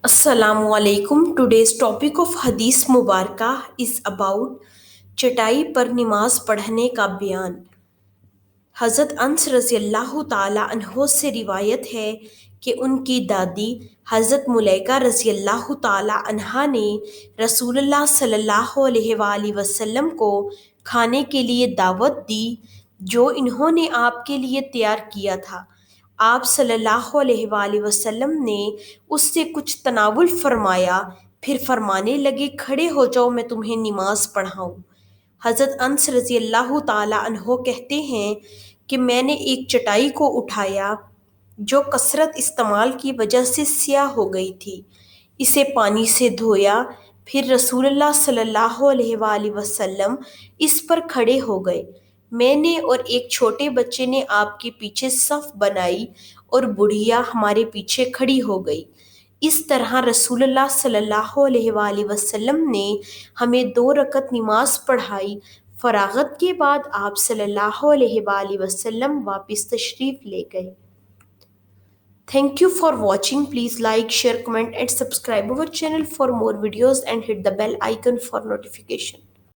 Assalamu alaikum. Today's topic of Hadith Mubarakah is about चटाई पर नमाज पढ़ने का बयान। हज़रत अनस रज़ी अल्लाह ताला अन्हो से रिवायत है कि उनकी दादी हज़रत मुलैका रज़ी अल्लाह ताला अन्हा ने रसूलुल्लाह सल्लल्लाहु अलैहि वसल्लम को खाने के लिए दावत दी जो इन्होंने आपके लिए तैयार किया था। आप सल्लल्लाहु अलैहि वसल्लम ने उससे कुछ तनावुल फरमाया, फिर फरमाने लगे, खड़े हो जाओ, मैं तुम्हें नमाज पढ़ाऊं। हज़रत अनस रज़ी अल्लाह ताला अन्हो कहते हैं कि मैंने एक चटाई को उठाया जो कसरत इस्तेमाल की वजह से स्याह हो गई थी। इसे पानी से धोया, फिर रसूलुल्लाह सल्लल्लाहु अलैहि वसल्लम इस पर खड़े हो गए। मैंने और एक छोटे बच्चे ने आपके पीछे सफ बनाई और बुढ़िया हमारे पीछे खड़ी हो गई। इस तरह रसूलुल्लाह सल्लल्लाहु अलैहि वसल्लम ने हमें 2 रकत नमाज पढ़ाई। फरागत के बाद आप सल्लल्लाहु अलैहि वसल्लम वापस तशरीफ ले गए। Thank you for watching. Please like, share, comment and subscribe our channel for more videos and hit the bell icon for notification.